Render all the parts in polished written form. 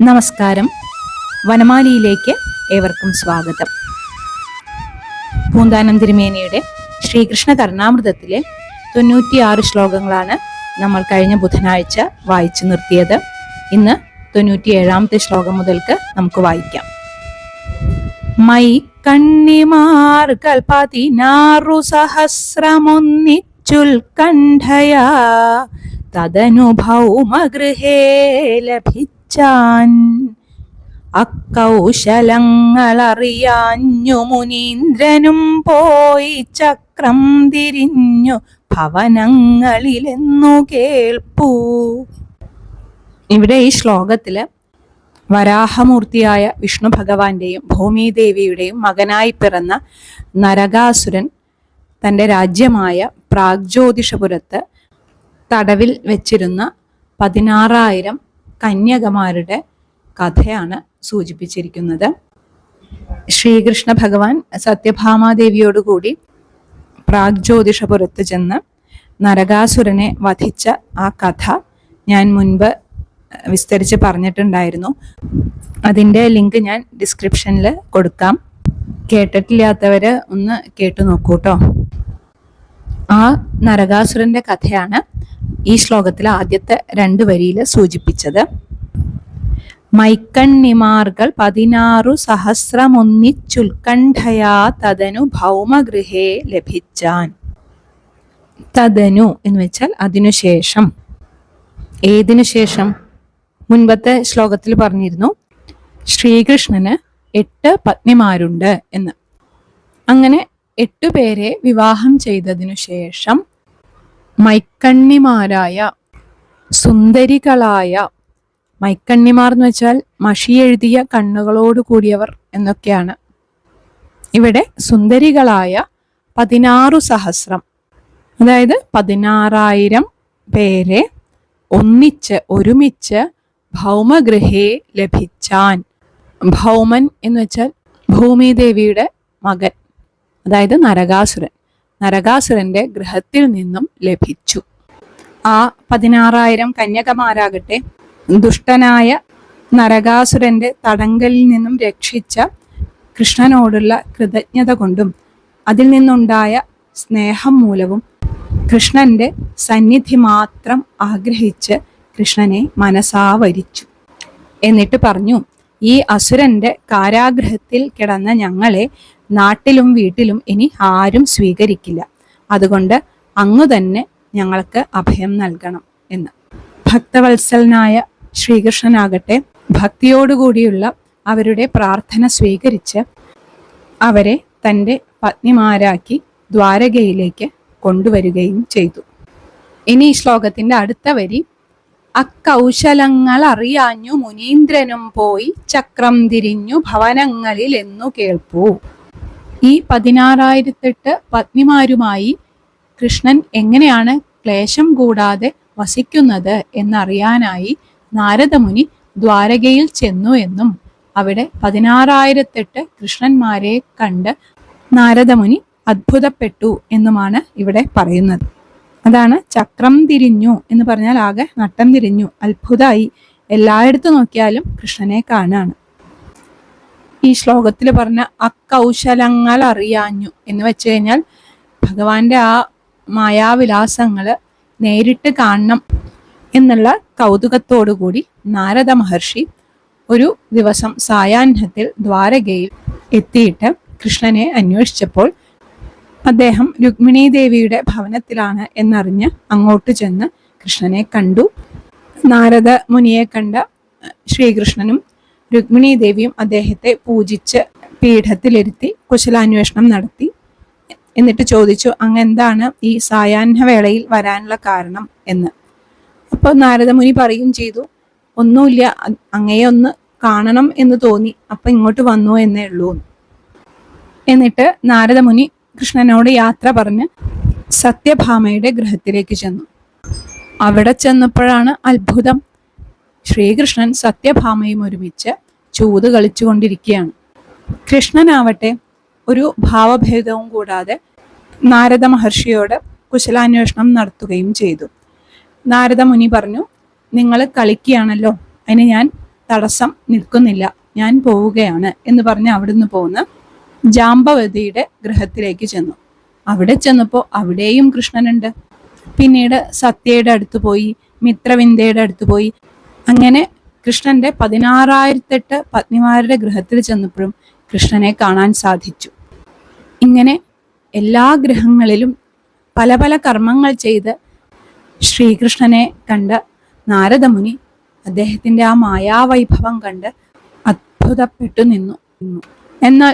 നമസ്കാരം. വനമാലിയിലേക്ക് ഏവർക്കും സ്വാഗതം. പൂന്താനം തിരുമേനിയുടെ ശ്രീകൃഷ്ണ കർണാമൃതത്തിലെ 96 ശ്ലോകങ്ങളാണ് നമ്മൾ കഴിഞ്ഞ ബുധനാഴ്ച വായിച്ചു നിർത്തിയത്. ഇന്ന് 97ാമത്തെ ശ്ലോകം മുതൽക്ക് നമുക്ക് വായിക്കാം. മൈ കണ്ണിമാർ കൽപ്പതിനാറു സഹസ്രമൊന്നിച്ചുൽക്കണ്ഠയാ തദനുഭൗമഗൃഹേ ലഭിച്ചാൻ അക്കൗശലങ്ങളറിയാഞ്ഞു മുനീന്ദ്രനും പോയി ചക്രം തിരിഞ്ഞു ഭവനങ്ങളിലെന്നു കേൾപ്പൂ. ഇവിടെ ഈ ശ്ലോകത്തില് വരാഹമൂർത്തിയായ വിഷ്ണു ഭഗവാന്റെയും ഭൂമിദേവിയുടെയും മകനായി പിറന്ന നരകാസുരൻ തൻ്റെ രാജ്യമായ പ്രാഗ്ജ്യോതിഷപുരത്ത് തടവിൽ വെച്ചിരുന്ന 16,000 കന്യകമാരുടെ കഥയാണ് സൂചിപ്പിച്ചിരിക്കുന്നത്. ശ്രീകൃഷ്ണ ഭഗവാൻ സത്യഭാമാദേവിയോടുകൂടി പ്രാഗ്ജ്യോതിഷപുരത്ത് ചെന്ന് നരകാസുരനെ വധിച്ച ആ കഥ ഞാൻ മുൻപ് വിസ്തരിച്ച് പറഞ്ഞിട്ടുണ്ടായിരുന്നു. അതിൻ്റെ ലിങ്ക് ഞാൻ ഡിസ്ക്രിപ്ഷനിൽ കൊടുക്കാം. കേട്ടിട്ടില്ലാത്തവർ ഒന്ന് കേട്ടു നോക്കൂ കേട്ടോ. ആ നരകാസുരന്റെ കഥയാണ് ഈ ശ്ലോകത്തിലെ ആദ്യത്തെ 2 വരിയിൽ സൂചിപ്പിച്ചത്. മൈക്കണ്ണിമാർകൾ 16 സഹസ്രമൊന്നിച്ചുൽക്കണ്ഠയാ തദനു ഭൗമഗൃഹേ ലഭിച്ചാൻ. തദനു എന്ന് വെച്ചാൽ അതിനുശേഷം. ഏതിനു ശേഷം? മുൻപത്തെ ശ്ലോകത്തിൽ പറഞ്ഞിരുന്നു ശ്രീകൃഷ്ണന് 8 പത്നിമാരുണ്ട് എന്ന്. അങ്ങനെ 8 പേരെ വിവാഹം ചെയ്തതിനു ശേഷം മൈക്കണ്ണിമാരായ സുന്ദരികളായ, മൈക്കണ്ണിമാർ എന്ന് വെച്ചാൽ മഷി എഴുതിയ കണ്ണുകളോട് കൂടിയവർ എന്നൊക്കെയാണ്. ഇവിടെ സുന്ദരികളായ 16 സഹസ്രം, അതായത് 16,000 പേരെ ഒരുമിച്ച് ഭൗമഗൃഹേ ലഭിച്ചാൻ. ഭൗമൻ എന്ന് വെച്ചാൽ ഭൂമിദേവിയുടെ മകൻ, അതായത് നരകാസുരന്റെ ഗൃഹത്തിൽ നിന്നും ലഭിച്ചു. ആ 16,000 കന്യകമാരാകട്ടെ ദുഷ്ടനായ നരകാസുരന്റെ തടങ്കലിൽ നിന്നും രക്ഷിച്ച കൃഷ്ണനോടുള്ള കൃതജ്ഞത കൊണ്ടും അതിൽ നിന്നുണ്ടായ സ്നേഹം മൂലവും കൃഷ്ണന്റെ സന്നിധി മാത്രം ആഗ്രഹിച്ച് കൃഷ്ണനെ മനസാവരിച്ചു. എന്നിട്ട് പറഞ്ഞു, ഈ അസുരന്റെ കാരാഗൃഹത്തിൽ കിടന്ന ഞങ്ങളെ നാട്ടിലും വീട്ടിലും ഇനി ആരും സ്വീകരിക്കില്ല. അതുകൊണ്ട് അങ്ങു തന്നെ ഞങ്ങൾക്ക് അഭയം നൽകണം എന്ന്. ഭക്തവത്സലനായ ശ്രീകൃഷ്ണനാകട്ടെ ഭക്തിയോടുകൂടിയുള്ള അവരുടെ പ്രാർത്ഥന സ്വീകരിച്ച് അവരെ തൻ്റെ പത്നിമാരാക്കി ദ്വാരകയിലേക്ക് കൊണ്ടുവരികയും ചെയ്തു. ഇനി ഈ ശ്ലോകത്തിന്റെ അടുത്ത വരി, അക്കൗശലങ്ങൾ അറിയാഞ്ഞു മുനീന്ദ്രനും പോയി ചക്രം തിരിഞ്ഞു ഭവനങ്ങളിൽ എന്നു കേൾപ്പൂ. ഈ 16,008 പത്നിമാരുമായി കൃഷ്ണൻ എങ്ങനെയാണ് ക്ലേശം കൂടാതെ വസിക്കുന്നത് എന്നറിയാനായി നാരദമുനി ദ്വാരകയിൽ ചെന്നു എന്നും അവിടെ 16,008 കൃഷ്ണന്മാരെ കണ്ട് നാരദമുനി അത്ഭുതപ്പെട്ടു എന്നുമാണ് ഇവിടെ പറയുന്നത്. അതാണ് ചക്രം തിരിഞ്ഞു എന്ന് പറഞ്ഞാൽ ആകെ നട്ടം തിരിഞ്ഞു, അത്ഭുതമായി, എല്ലായിടത്തും നോക്കിയാലും കൃഷ്ണനെ കാണാണ്. ഈ ശ്ലോകത്തിൽ പറഞ്ഞ അക്കൗശലങ്ങൾ അറിയാഞ്ഞു എന്ന് വെച്ച് കഴിഞ്ഞാൽ ഭഗവാന്റെ ആ മായാവിലാസങ്ങള് നേരിട്ട് കാണണം എന്നുള്ള കൗതുകത്തോടുകൂടി നാരദ മഹർഷി ഒരു ദിവസം സായാഹ്നത്തിൽ ദ്വാരകയിൽ എത്തിയിട്ട് കൃഷ്ണനെ അന്വേഷിച്ചപ്പോൾ അദ്ദേഹം രുക്മിണീ ദേവിയുടെ ഭവനത്തിലാണ് എന്നറിഞ്ഞ് അങ്ങോട്ട് ചെന്ന് കൃഷ്ണനെ കണ്ടു. നാരദ മുനിയെ കണ്ട ശ്രീകൃഷ്ണനും രുക്മിണീ ദേവിയും അദ്ദേഹത്തെ പൂജിച്ച് പീഠത്തിലിരുത്തി കുശലാന്വേഷണം നടത്തി. എന്നിട്ട് ചോദിച്ചു, അങ്ങെന്താണ് ഈ സായാഹ്നവേളയിൽ വരാനുള്ള കാരണം എന്ന്. അപ്പോൾ നാരദമുനി പറയും ചെയ്തു, ഒന്നുമില്ല, അങ്ങയെ ഒന്ന് കാണണം എന്ന് തോന്നി, അപ്പം ഇങ്ങോട്ട് വന്നു എന്നേ ഉള്ളൂ. എന്നിട്ട് നാരദമുനി കൃഷ്ണനോട് യാത്ര പറഞ്ഞ് സത്യഭാമയുടെ ഗൃഹത്തിലേക്ക് ചെന്നു. അവിടെ ചെന്നപ്പോഴാണ് അത്ഭുതം. ശ്രീകൃഷ്ണൻ സത്യഭാമയും ഒരുമിച്ച് ചൂത് കളിച്ചുകൊണ്ടിരിക്കുകയാണ്. കൃഷ്ണനാവട്ടെ ഒരു ഭാവഭേദവും കൂടാതെ നാരദ മഹർഷിയോട് കുശലാന്വേഷണം നടത്തുകയും ചെയ്തു. നാരദ മുനി പറഞ്ഞു, നിങ്ങൾ കളിക്കുകയാണല്ലോ, അതിന് ഞാൻ തടസ്സം നിൽക്കുന്നില്ല, ഞാൻ പോവുകയാണ് എന്ന് പറഞ്ഞ് അവിടുന്ന് പോന്ന് ജാമ്പവതിയുടെ ഗൃഹത്തിലേക്ക് ചെന്നു. അവിടെ ചെന്നപ്പോൾ അവിടെയും കൃഷ്ണനുണ്ട്. പിന്നീട് സത്യയുടെ അടുത്ത് പോയി, മിത്രവിന്ദയുടെ അടുത്ത് പോയി. അങ്ങനെ കൃഷ്ണന്റെ 16,008 പത്നിമാരുടെ ഗൃഹത്തിൽ ചെന്നപ്പോഴും കൃഷ്ണനെ കാണാൻ സാധിച്ചു. ഇങ്ങനെ എല്ലാ ഗൃഹങ്ങളിലും പല പല കർമ്മങ്ങൾ ചെയ്ത് ശ്രീകൃഷ്ണനെ കണ്ട നാരദമുനി അദ്ദേഹത്തിൻ്റെ ആ മായാവൈഭവം കണ്ട് അത്ഭുതപ്പെട്ടു നിന്നു. എന്നാൽ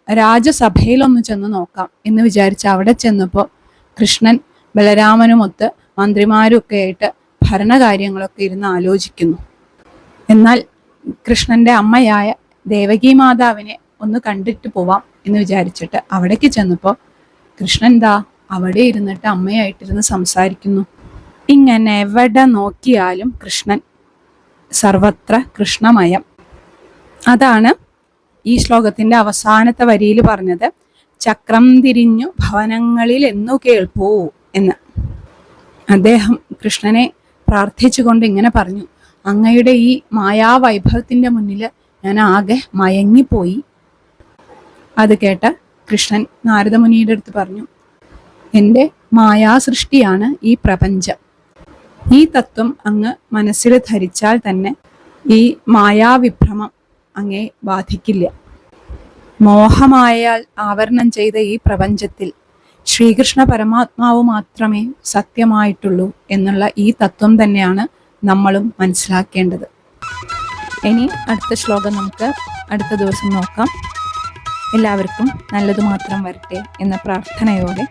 രാജസഭയിലൊന്ന് ചെന്ന് നോക്കാം എന്ന് വിചാരിച്ച് അവിടെ ചെന്നപ്പോൾ കൃഷ്ണൻ ബലരാമനുമൊത്ത് മന്ത്രിമാരൊക്കെ ആയിട്ട് ഭരണകാര്യങ്ങളൊക്കെ ഇരുന്ന് ആലോചിക്കുന്നു. എന്നാൽ കൃഷ്ണന്റെ അമ്മയായ ദേവകി മാതാവിനെ ഒന്ന് കണ്ടിട്ട് പോവാം എന്ന് വിചാരിച്ചിട്ട് അവിടേക്ക് ചെന്നപ്പോൾ കൃഷ്ണൻ അവിടെ ഇരുന്നിട്ട് അമ്മയായിട്ടിരുന്ന് സംസാരിക്കുന്നു. ഇങ്ങനെ എവിടെ നോക്കിയാലും കൃഷ്ണൻ, സർവത്ര കൃഷ്ണമയം. അതാണ് ഈ ശ്ലോകത്തിന്റെ അവസാനത്തെ വരിയിൽ പറഞ്ഞത്, ചക്രം തിരിഞ്ഞു ഭവനങ്ങളിൽ എന്നു കേൾപ്പൂ എന്ന്. അദ്ദേഹം കൃഷ്ണനെ പ്രാർത്ഥിച്ചുകൊണ്ട് ഇങ്ങനെ പറഞ്ഞു, അങ്ങയുടെ ഈ മായാവൈഭവത്തിന്റെ മുന്നിൽ ഞാൻ ആകെ മയങ്ങിപ്പോയി. അത് കേട്ട കൃഷ്ണൻ നാരദമുനിയുടെ അടുത്ത് പറഞ്ഞു, എൻ്റെ മായാസൃഷ്ടിയാണ് ഈ പ്രപഞ്ചം. ഈ തത്വം അങ്ങ് മനസ്സിൽ ധരിച്ചാൽ തന്നെ ഈ മായാവിഭ്രമം അങ്ങേ ബാധിക്കില്ല. മോഹമായാൽ ആവരണം ചെയ്ത ഈ പ്രപഞ്ചത്തിൽ ശ്രീകൃഷ്ണ പരമാത്മാവ് മാത്രമേ സത്യമായിട്ടുള്ളൂ എന്നുള്ള ഈ തത്വം തന്നെയാണ് നമ്മളും മനസ്സിലാക്കേണ്ടത്. ഇനി അടുത്ത ശ്ലോകം നമുക്ക് അടുത്ത ദിവസം നോക്കാം. എല്ലാവർക്കും നല്ലത് മാത്രം വരട്ടെ എന്ന പ്രാർത്ഥനയോടെ